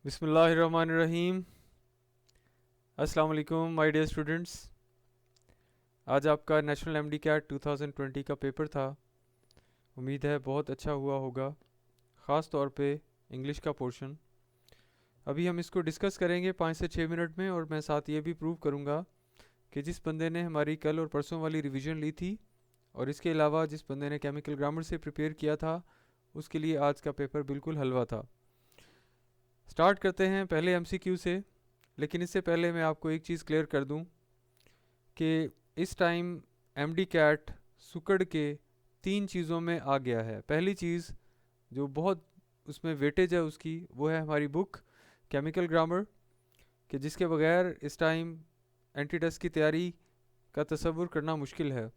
बिस्मिल्लाहिर्रहमानिर्रहीम। अस्सलाम वालेकुम माय डियर स्टूडेंट्स। आज आपका नेशनल एमडी कैट 2020 का पेपर था। उम्मीद है बहुत अच्छा हुआ होगा, ख़ास तौर पे इंग्लिश का पोर्शन। अभी हम इसको डिस्कस करेंगे 5 से 6 मिनट में, और मैं साथ ये भी प्रूव करूँगा कि जिस बंदे ने हमारी कल और परसों वाली रिवीजन ली थी, और इसके अलावा जिस बंदे ने केमिकल ग्रामर से प्रिपेयर किया था, उसके लिए आज का पेपर बिल्कुल हलवा था। स्टार्ट करते हैं पहले एमसीक्यू से। लेकिन इससे पहले मैं आपको एक चीज़ क्लियर कर दूं कि इस टाइम एमडी कैट सुकड़ के 3 चीज़ों में आ गया है। पहली चीज़ जो बहुत उसमें वेटेज है उसकी, वो है हमारी बुक केमिकल ग्रामर, कि जिसके बगैर इस टाइम एंटी टेस्ट की तैयारी का तसव्वुर करना मुश्किल है।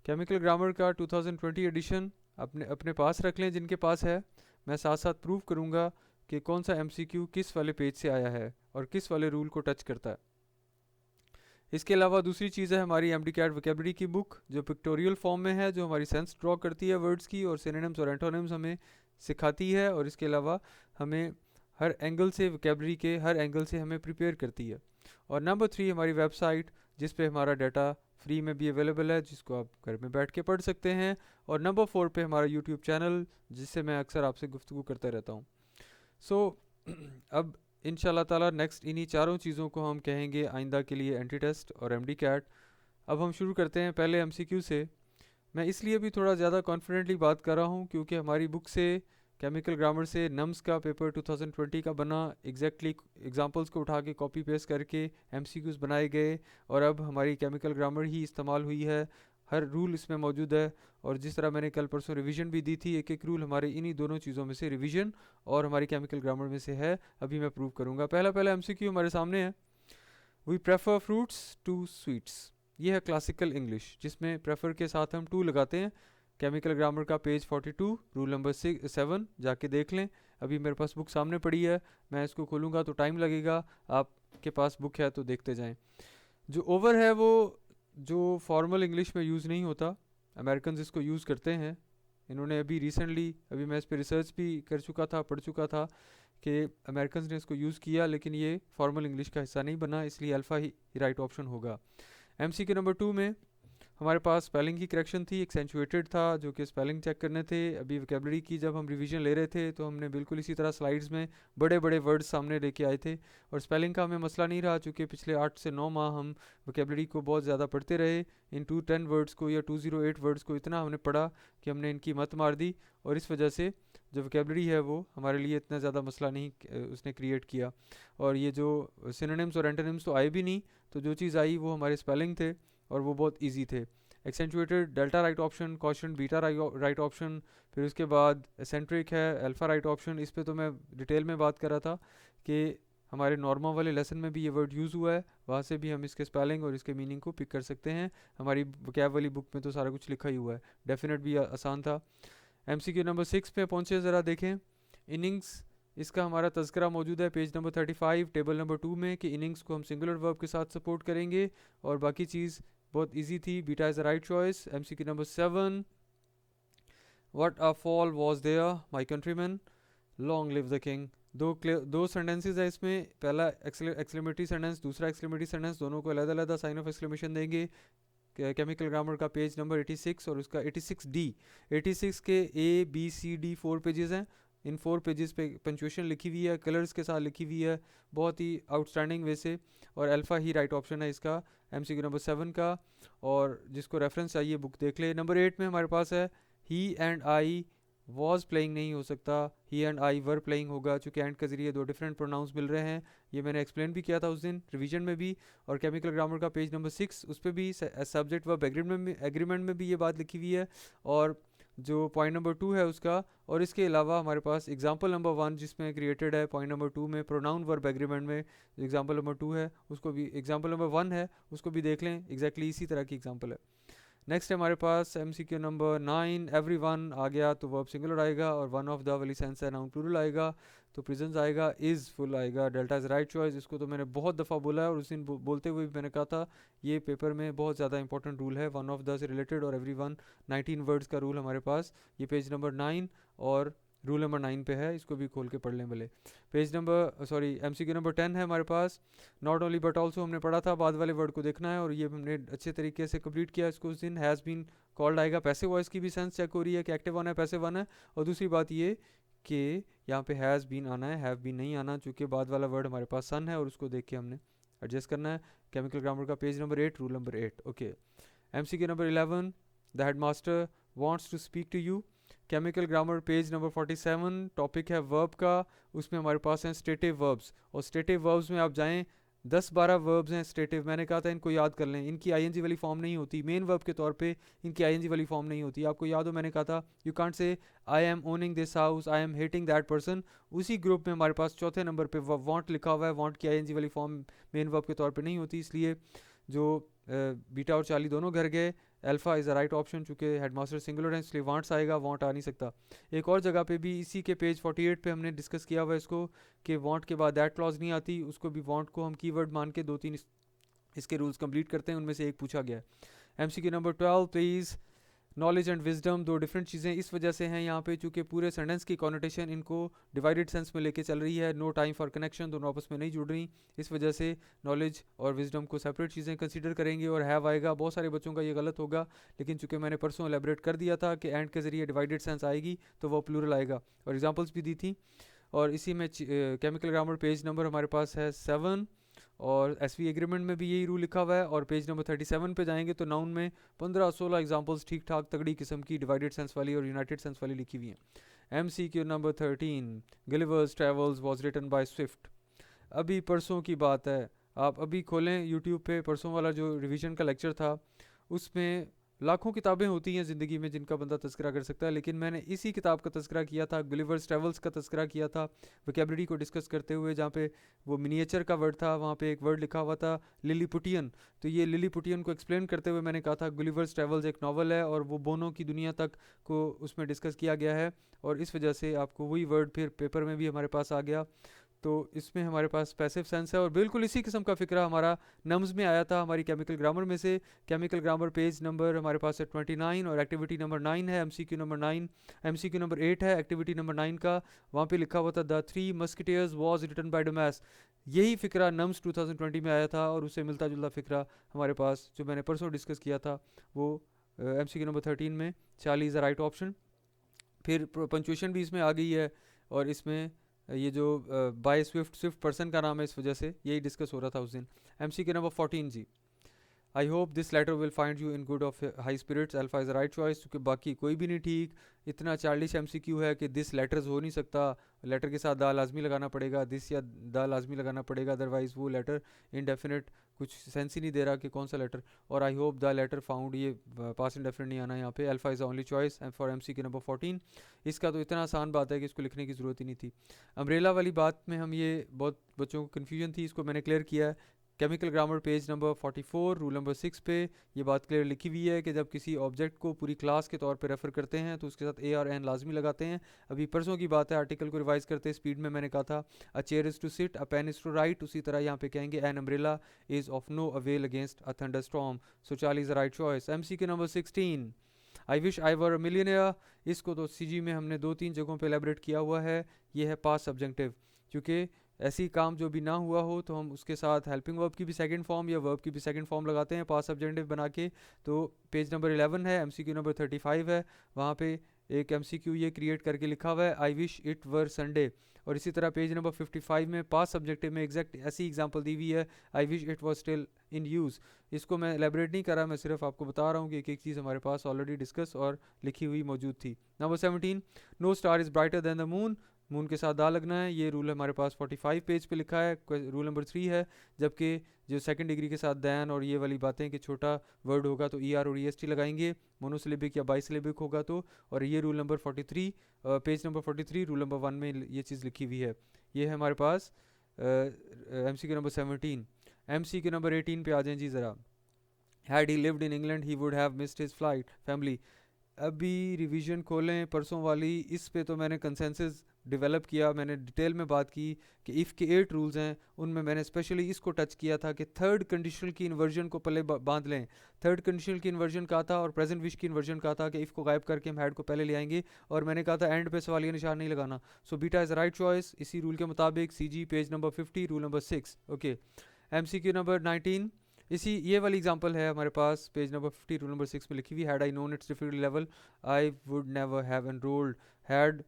केमिकल ग्रामर का 2020 एडिशन अपने अपने पास रख लें जिनके पास है। मैं साथ साथ प्रूव करूँगा कि कौन सा एमसीक्यू किस वाले पेज से आया है और किस वाले रूल को टच करता है। इसके अलावा दूसरी चीज़ है हमारी एमडी कैट वोकेबलरी की बुक, जो पिक्टोरियल फॉर्म में है, जो हमारी सेंस ड्रॉ करती है वर्ड्स की, और सिनोनिम्स और एंटोनिम्स हमें सिखाती है, और इसके अलावा हमें हर एंगल से वोकेबलरी के हर एंगल से हमें प्रिपेयर करती है। और नंबर 3 हमारी वेबसाइट, जिस पे हमारा डाटा फ्री में भी अवेलेबल है, जिसको आप घर में बैठ के पढ़ सकते हैं। और नंबर 4 पे हमारा यूट्यूब चैनल, जिससे मैं अक्सर आपसे गुफ्तगू करता रहता हूँ। सो अब इंशाल्लाह ताला नेक्स्ट इन्हीं चारों चीज़ों को हम कहेंगे आइंदा के लिए एंटी टेस्ट और एमडी कैट। अब हम शुरू करते हैं पहले एमसीक्यू से। मैं इसलिए भी थोड़ा ज़्यादा कॉन्फिडेंटली बात कर रहा हूँ क्योंकि हमारी बुक से, केमिकल ग्रामर से नम्स का पेपर 2020 का बना, एग्जैक्टली एग्जांपल्स को उठा के कॉपी पेस्ट करके एमसीक्यूज बनाए गए, और अब हमारी केमिकल ग्रामर ही इस्तेमाल हुई है। हर रूल इसमें मौजूद है, और जिस तरह मैंने कल परसों रिवीजन भी दी थी, एक एक रूल हमारे इन्हीं दोनों चीज़ों में से, रिवीजन और हमारी केमिकल ग्रामर में से है। अभी मैं प्रूव करूँगा। पहला पहला एमसीक्यू हमारे सामने है। We prefer fruits to sweets. ये है क्लासिकल इंग्लिश, जिसमें प्रेफर के साथ हम टू लगाते हैं। केमिकल ग्रामर का पेज 42, रूल नंबर 7 जाके देख लें। अभी मेरे पास बुक सामने पड़ी है, मैं इसको खोलूँगा तो टाइम लगेगा। आपके पास बुक है तो देखते जाएं। जो ओवर है वो जो फॉर्मल इंग्लिश में यूज़ नहीं होता, अमेरिकन इसको यूज़ करते हैं। इन्होंने अभी रिसेंटली, अभी मैं इस पर रिसर्च भी कर चुका था, पढ़ चुका था कि अमेरिकन ने इसको यूज़ किया, लेकिन ये फॉर्मल इंग्लिश का हिस्सा नहीं बना, इसलिए अल्फ़ा ही राइट ऑप्शन होगा। एमसीक्यू नंबर 2 में हमारे पास स्पेलिंग की करेक्शन थी, एक्सेंचुएटेड था, जो कि स्पेलिंग चेक करने थे। अभी वोकेबलरी की जब हम रिवीजन ले रहे थे तो हमने बिल्कुल इसी तरह स्लाइड्स में बड़े बड़े वर्ड्स सामने लेके आए थे, और स्पेलिंग का हमें मसला नहीं रहा, चूँकि पिछले 8 से 9 माह हम वोकेबलरी को बहुत ज़्यादा पढ़ते रहे। इन 210 वर्ड्स को या 208 वर्ड्स को इतना हमने पढ़ा कि हमने इनकी मत मार दी, और इस वजह से जो वोकेबलरी है वो हमारे लिए इतना ज़्यादा मसला नहीं उसने क्रिएट किया। और ये जो सिनोनिम्स और एंटोनिम्स तो आए भी नहीं, तो जो चीज़ आई वो हमारे स्पेलिंग थे, और वो बहुत ईजी थे। Accentuated delta right option, caution beta right option, फिर उसके बाद एसेंट्रिक है अल्फ़ा राइट ऑप्शन। इस पे तो मैं डिटेल में बात कर रहा था कि हमारे नॉर्मल वाले लेसन में भी ये वर्ड यूज़ हुआ है, वहाँ से भी हम इसके स्पेलिंग और इसके मीनिंग को पिक कर सकते हैं। हमारी वोकैब वाली बुक में तो सारा कुछ लिखा ही हुआ है। डेफिनेट भी आसान था। एमसीक्यू नंबर 6 पे पहुँचे, ज़रा देखें। इनिंग्स, इसका हमारा तज़करा मौजूद है पेज नंबर 35 टेबल नंबर 2 में, कि इनिंग्स को हम सिंगुलर वर्ब के साथ सपोर्ट करेंगे, और बाकी चीज़ बहुत इजी थी। Beta is the right choice. MCQ number 7, what a fall was there my countryman, long live the king. दो सेंटेंसेस है इसमें, पहला एक्सक्लेमेटरी सेंटेंस, दूसरा एक्सक्लेमेटरी सेंटेंस, दोनों को अलग-अलग साइन ऑफ एक्सक्लेमेशन देंगे। केमिकल ग्रामर का पेज नंबर 86 और उसका 86D, 86 के A B C D 4 pages हैं। इन 4 पेजेस पे पंचुएशन लिखी हुई है, कलर्स के साथ लिखी हुई है, बहुत ही आउटस्टैंडिंग वे से, और अल्फ़ा ही राइट ऑप्शन है इसका एमसीक्यू नंबर 7 का। और जिसको रेफरेंस चाहिए बुक देख ले। नंबर 8 में हमारे पास है ही एंड आई वॉज प्लेइंग नहीं हो सकता, ही एंड आई वर प्लेइंग होगा, चूँकि एंड के ज़रिए दो डिफरेंट प्रोनाउंस मिल रहे हैं। ये मैंने एक्सप्लेन भी किया था उस दिन रिवीजन में भी। और केमिकल ग्रामर का पेज नंबर 6, उस पर भी सब्जेक्ट वर्ब एग्रीमेंट में भी ये बात लिखी हुई है, और जो पॉइंट नंबर 2 है उसका। और इसके अलावा हमारे पास एग्जाम्पल नंबर 1 जिसमें क्रिएटेड है पॉइंट नंबर 2 में, प्रोनाउन वर्ब एग्रीमेंट में एग्जाम्पल नंबर 2 है, उसको भी, एग्जाम्पल नंबर 1 है उसको भी देख लें, एग्जैक्टली इसी तरह की एग्जाम्पल है। नेक्स्ट है हमारे पास एमसीक्यू नंबर 9, एवरी वन आ गया तो वर्ब सिंगुलर आएगा, और वन ऑफ द वाली सेंस है नाउन प्लूरल आएगा, तो प्रेजेंस आएगा, इज़ फुल आएगा, डेल्टा इज़ राइट चॉइस। इसको तो मैंने बहुत दफ़ा बोला है, और उस दिन बोलते हुए भी मैंने कहा था ये पेपर में बहुत ज़्यादा इंपॉर्टेंट रूल है, वन ऑफ द से रिलेटेड, और एवरी वन 19 वर्ड्स का रूल हमारे पास। ये पेज नंबर 9 और रूल नंबर 9 पे है, इसको भी खोल के पढ़ लें भले। Page number sorry MCQ number 10 है हमारे पास। नॉट ओनली बट ऑल्सो हमने पढ़ा था, बाद वाले वर्ड को देखना है और ये हमने अच्छे तरीके से कंप्लीट किया इसको उस दिन। हैज़ बीन कॉल्ड आएगा, पैसिव वॉइस की भी सेंस चेक हो रही है कि एक्टिव वन है पैसिव वन है। और दूसरी बात ये कि यहाँ पे हैज़ बीन आना है, हैव बीन नहीं आना, चूँकि बाद वाला वर्ड हमारे पास सन है और उसको देख के हमने एडजस्ट करना है। केमिकल ग्रामर का page number 8 rule number 8 okay. MCQ number 11 the headmaster wants to speak to you. Chemical grammar page number 47 topic है वर्ब का, उसमें हमारे पास हैं स्टेटिव वर्ब्स। और स्टेटिव वर्ब्स में आप जाएं 10-12 वर्ब्स हैं स्टेटिव, मैंने कहा था इनको याद कर लें, इनकी आईएनजी वाली फॉर्म नहीं होती, मेन वर्ब के तौर पे इनकी आईएनजी वाली फॉर्म नहीं होती। आपको याद हो मैंने कहा था you can't say I am owning this house, I am hating that person. उसी ग्रुप में हमारे पास चौथे नंबर पे वांट लिखा हुआ है, वांट की आईएनजी वाली फॉर्म मेन वर्ब के तौर पे नहीं होती, इसलिए जो बीटा और चार्ली दोनों घर गए, alpha is the right option, चूँकि हेडमास्टर सिंगुलर है इसलिए वांट्स आएगा, वांट आ नहीं सकता। एक और जगह पे भी इसी के पेज 48 पे हमने डिस्कस किया हुआ है इसको कि वांट के बाद दैट क्लॉज नहीं आती, उसको भी वांट को हम कीवर्ड मान के 2-3 इसके रूल्स कंप्लीट करते हैं, उनमें से एक पूछा गया है। MCQ number 12 please. Knowledge and wisdom दो डिफरेंट चीज़ें इस वजह से हैं यहाँ पे, चूँकि पूरे सेंटेंस की कॉनोटेशन इनको डिवाइडेड सेंस में लेके चल रही है। नो टाइम फॉर कनेक्शन, दोनों आपस में नहीं जुड़ रही, इस वजह से नॉलेज और विजडम को सेपरेट चीज़ें कंसीडर करेंगे। और हैव आएगा, बहुत सारे बच्चों का ये गलत होगा, लेकिन चूँकि मैंने परसों एलेबरेट कर दिया था कि एंड के ज़रिए डिवाइडेड सेंस आएगी तो वो प्लूरल आएगा, और एग्जाम्पल्स भी दी थी। और इसी में केमिकल ग्रामर पेज नंबर हमारे पास है 7, और SV एग्रीमेंट में भी यही रूल लिखा हुआ है। और पेज नंबर 37 पे जाएंगे तो नाउन में 15-16 एग्जांपल्स ठीक ठाक तगड़ी किस्म की डिवाइडेड सेंस वाली और यूनाइटेड सेंस वाली लिखी हुई हैं। MCQ number 13 Gulliver's Travels was written by Swift. अभी परसों की बात है, आप अभी खोलें यूट्यूब पे, परसों वाला जो रिवीजन का लेक्चर था उसमें लाखों किताबें होती हैं ज़िंदगी में जिनका बंदा तस्करा कर सकता है, लेकिन मैंने इसी किताब का तस्करा किया था, गुलिवर्स ट्रेवल्स का तस्करा किया था वोकेबलरी को डिस्कस करते हुए, जहाँ पे वो मिनिएचर का वर्ड था, वहाँ पे एक वर्ड लिखा हुआ था लिलीपुटियन। तो ये लिलीपुटियन को एक्सप्लेन करते हुए मैंने कहा था गुलिवर्स ट्रेवल्स एक नावल है और वो बोनों की दुनिया तक को उसमें डिस्कस किया गया है, और इस वजह से आपको वही वर्ड फिर पेपर में भी हमारे पास आ गया। तो इसमें हमारे पास पैसिव सेंस है, और बिल्कुल इसी किस्म का फिक्रा हमारा नम्स में आया था हमारी केमिकल ग्रामर में से। केमिकल ग्रामर पेज नंबर हमारे पास है 29 और एक्टिविटी नंबर 9 है। MCQ नंबर 9 MCQ नंबर 8 है एक्टिविटी नंबर 9 का। वहाँ पे लिखा हुआ था the Three Musketeers was written by Dumas. यही फिक्रा नम्स 2020 में आया था, और उससे मिलता जुलता फिक्रा हमारे पास जो मैंने परसों डिस्कस किया था वो MCQ नंबर 13 में Charlie is the right option. फिर पंचुएशन भी इसमें आ गई है, और इसमें ये जो बाय स्विफ्ट, स्विफ्ट पर्सन का नाम है, इस वजह से यही डिस्कस हो रहा था उस दिन। MCQ नंबर 14 जी। I hope this letter will find you in good of high spirits, alpha is right choice, क्योंकि बाकी कोई भी नहीं ठीक। इतना चार्लिश MCQ है कि दिस लेटर्स हो नहीं सकता, लेटर के साथ दा लाजमी लगाना पड़ेगा, दिस या दा लाजमी लगाना पड़ेगा, अदरवाइज वो लेटर इनडेफिनेट कुछ सेंस ही नहीं दे रहा कि कौन सा लेटर। और I hope the letter found, ये पास इंडेफिनेट नहीं आना यहाँ पे, alpha is only choice and for MCQ number 14। इसका तो इतना आसान बात है कि इसको लिखने की ज़रूरत ही नहीं थी। अम्ब्रेला वाली बात में हम ये बहुत बच्चों को कन्फ्यूजन थी, इसको मैंने क्लियर किया है। Chemical grammar page number 44 rule number 6 पे ये बात क्लियर लिखी हुई है कि जब किसी ऑब्जेक्ट को पूरी क्लास के तौर पे रेफर करते हैं तो उसके साथ ए और एन लाजमी लगाते हैं। अभी परसों की बात है, आर्टिकल को रिवाइज करते स्पीड में मैंने कहा था a chair is to sit, a pen is to write, उसी तरह यहाँ पे कहेंगे an umbrella is of no avail against a thunderstorm, so Charlie is the right choice. MCQ number 16 I wish I were a millionaire. इसको तो CG में हमने 2-3 जगहों पे एलेबरेट किया हुआ है। ये है पास्ट सब्जेक्टिव, क्योंकि ऐसी काम जो भी ना हुआ हो तो हम उसके साथ हेल्पिंग वर्ब की भी सेकंड फॉर्म या वर्ब की भी सेकंड फॉर्म लगाते हैं पास्ट सब्जेक्टिव बना के। तो पेज नंबर 11 है, MCQ नंबर 35 है, वहाँ पे एक MCQ ये क्रिएट करके लिखा हुआ है I wish it were Sunday. और इसी तरह पेज नंबर 55 में पास्ट सब्जेक्टिव में एग्जैक्ट ऐसी एग्जांपल दी हुई है I wish it was still in use. इसको मैं एलेबरेट नहीं कर रहा, मैं सिर्फ आपको बता रहा हूँ कि एक एक चीज़ हमारे पास ऑलरेडी डिस्कस और लिखी हुई मौजूद थी। Number 17 no star is brighter than the moon, moon के साथ दा लगना है, ये रूल हमारे पास 45 पेज पे लिखा है, रूल नंबर 3 है। जबकि जो सेकंड डिग्री के साथ दैन और ये वाली बातें कि छोटा वर्ड होगा तो ER और EST लगाएंगे, मोनोसिलेबिक या बाईसिलेबिक होगा तो। और ये rule number 43 page number 43 rule number 1 में ये चीज़ लिखी हुई है। ये है हमारे पास MCQ नंबर 17। MCQ नंबर 18 पे आ जाएं जी ज़रा। Had he lived in England he would have missed his flight family. अभी रिवीजन खोलें परसों वाली, इस पे तो मैंने कंसेंसस डेवलप किया, मैंने डिटेल में बात की कि इफ़ के 8 रूल्स हैं, उनमें मैंने स्पेशली इसको टच किया था कि थर्ड कंडीशनल की इन्वर्जन को पहले बांध लें। थर्ड कंडीशनल की इन्वर्जन कहा था और प्रेजेंट विश की इन्वर्जन कहा था कि इफ़ को गायब करके हम हैड को पहले ले आएंगे, और मैंने कहा था एंड पे सवालिया निशान नहीं लगाना। So beta is right choice इसी रूल के मुताबिक। C G page number 50 rule number 6। Okay, M C Q number 19, इसी ये वाली एग्जांपल है हमारे पास पेज नंबर 50 रूल नंबर 6 में लिखी हुई। Had I known its difficulty level I would never have enrolled. Had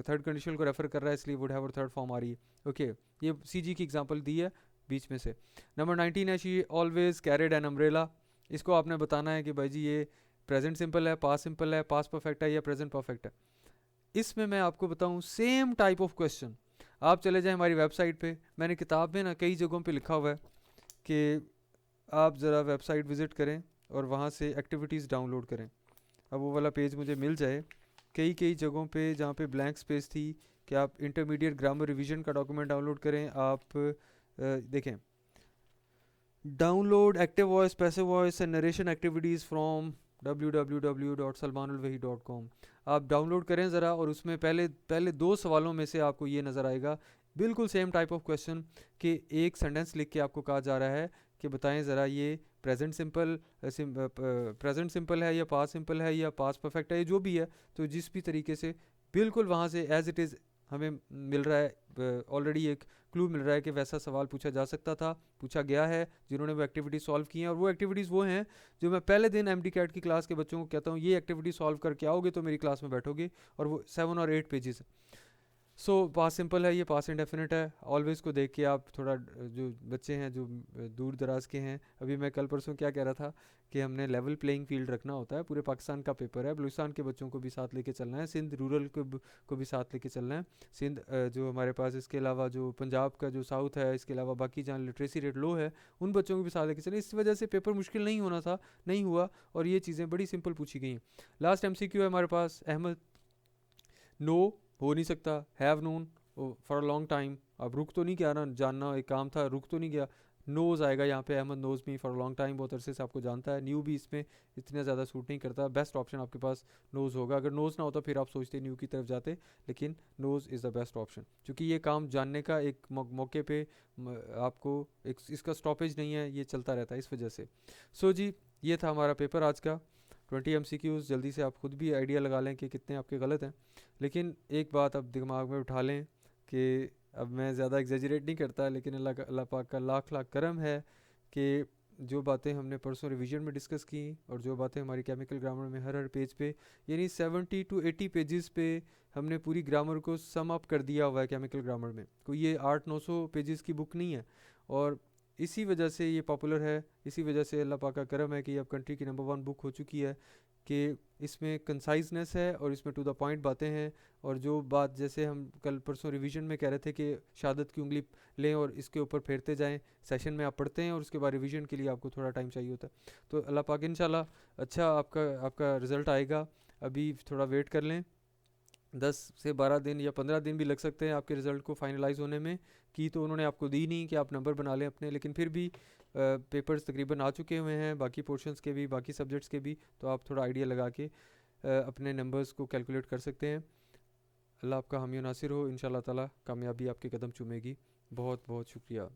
third conditional को रेफर कर रहा है, इसलिए वुड हैव और थर्ड फॉर्म आ रही है। ओके, ये सी जी की एग्जांपल दी है बीच में से। नंबर 19 है she always carried an umbrella. इसको आपने बताना है कि भाई जी ये प्रेजेंट सिंपल है, पास्ट सिंपल है, पास्ट परफेक्ट है या प्रेजेंट परफेक्ट है। इसमें मैं आपको बताऊं सेम टाइप ऑफ क्वेश्चन, आप चले जाएं हमारी वेबसाइट पे, मैंने किताब में ना कई जगहों पे लिखा हुआ है कि आप ज़रा वेबसाइट विज़िट करें और वहाँ से एक्टिविटीज़ डाउनलोड करें। अब वो वाला पेज मुझे मिल जाए, कई कई जगहों पे जहाँ पे ब्लैंक स्पेस थी कि आप इंटरमीडिएट ग्रामर रिवीजन का डॉक्यूमेंट डाउनलोड करें। आप देखें, download active voice, passive voice and narration activities from www.salmanulwaheed.com। आप डाउनलोड करें ज़रा, और उसमें पहले पहले 2 सवालों में से आपको ये नज़र आएगा बिल्कुल सेम टाइप ऑफ क्वेश्चन कि एक सेंटेंस लिख के आपको कहा जा रहा है कि बताएं ज़रा ये प्रेजेंट सिंपल है या पास्ट सिंपल है या पास्ट परफेक्ट है, जो भी है। तो जिस भी तरीके से बिल्कुल वहाँ से एज इट इज़ हमें मिल रहा है, ऑलरेडी एक क्लू मिल रहा है कि वैसा सवाल पूछा जा सकता था, पूछा गया है, जिन्होंने वो एक्टिविटी सॉल्व की हैं। और वो एक्टिविटीज़ वो हैं जो मैं पहले दिन MDCAT की क्लास के बच्चों को कहता हूँ ये एक्टिविटी सॉल्व करके आओगे तो मेरी क्लास में बैठोगे, और वो 7 और 8 पेजेस। सो पास्ट सिंपल है, ये पास्ट इंडेफिनिट है। ऑलवेज को देख के आप थोड़ा जो बच्चे हैं जो दूर दराज के हैं, अभी मैं कल परसों क्या कह रहा था कि हमने लेवल प्लेइंग फील्ड रखना होता है, पूरे पाकिस्तान का पेपर है, बलूचिस्तान के बच्चों को भी साथ लेके चलना है, सिंध रूरल को भी साथ लेके चलना है, सिंध जो हमारे पास, इसके अलावा जो पंजाब का जो साउथ है, इसके अलावा बाकी जहाँ लिटरेसी रेट लो है उन बच्चों को भी साथ लेके चलें। इस वजह से पेपर मुश्किल नहीं होना था, नहीं हुआ, और ये चीज़ें बड़ी सिंपल पूछी गई हैं। लास्ट MCQ है हमारे पास, अहमद नो हो नहीं सकता, have known for a long time. अब रुक तो नहीं गया ना, जानना एक काम था, रुक तो नहीं गया। नोज आएगा यहाँ पे, Ahmed knows me for a long time, बहुत अरसे से आपको जानता है। न्यू भी इसमें इतना ज़्यादा सूट नहीं करता, बेस्ट ऑप्शन आपके पास नोज होगा। अगर नोज ना होता फिर आप सोचते न्यू की तरफ जाते, लेकिन knows is the best option, क्योंकि ये काम जानने का एक मौके पे आपको एक इसका स्टॉपेज नहीं है, ये चलता रहता है इस वजह से। सो जी, ये था हमारा पेपर आज का 20 MCQs। जल्दी से आप खुद भी आइडिया लगा लें कि कितने आपके गलत हैं, लेकिन एक बात अब दिमाग में उठा लें कि अब मैं ज़्यादा एग्जेजरेट नहीं करता, लेकिन अल्लाह पाक का लाख लाख करम है कि जो बातें हमने परसों रिवीजन में डिस्कस की और जो बातें हमारी केमिकल ग्रामर में हर हर पेज पे, यानी 70 to 80 पेजेस पे हमने पूरी ग्रामर को सम अप कर दिया हुआ है केमिकल ग्रामर में। कोई ये 800-900 पेजेस की बुक नहीं है, और इसी वजह से ये पॉपुलर है, इसी वजह से अल्लाह पाक का करम है कि अब कंट्री की नंबर 1 बुक हो चुकी है, कि इसमें कंसाइजनेस है और इसमें टू द पॉइंट बातें हैं। और जो बात जैसे हम कल परसों रिवीजन में कह रहे थे कि शहादत की उंगली लें और इसके ऊपर फेरते जाएं, सेशन में आप पढ़ते हैं और उसके बाद रिवीजन के लिए आपको थोड़ा टाइम चाहिए होता है। तो अल्लाह पाक इंशाल्लाह अच्छा आपका रिज़ल्ट आएगा, अभी थोड़ा वेट कर लें। 10 से 12 दिन या 15 दिन भी लग सकते हैं आपके रिज़ल्ट को फाइनलाइज होने में। की तो उन्होंने आपको दी नहीं कि आप नंबर बना लें अपने, लेकिन फिर भी पेपर्स तकरीबन आ चुके हुए हैं, बाकी पोर्शंस के भी, बाकी सब्जेक्ट्स के भी, तो आप थोड़ा आइडिया लगा के अपने नंबर्स को कैलकुलेट कर सकते हैं। अल्लाह आपका हामी नासिर हो, इंशाल्लाह ताला कामयाबी आपके कदम चूमेगी। बहुत बहुत शुक्रिया।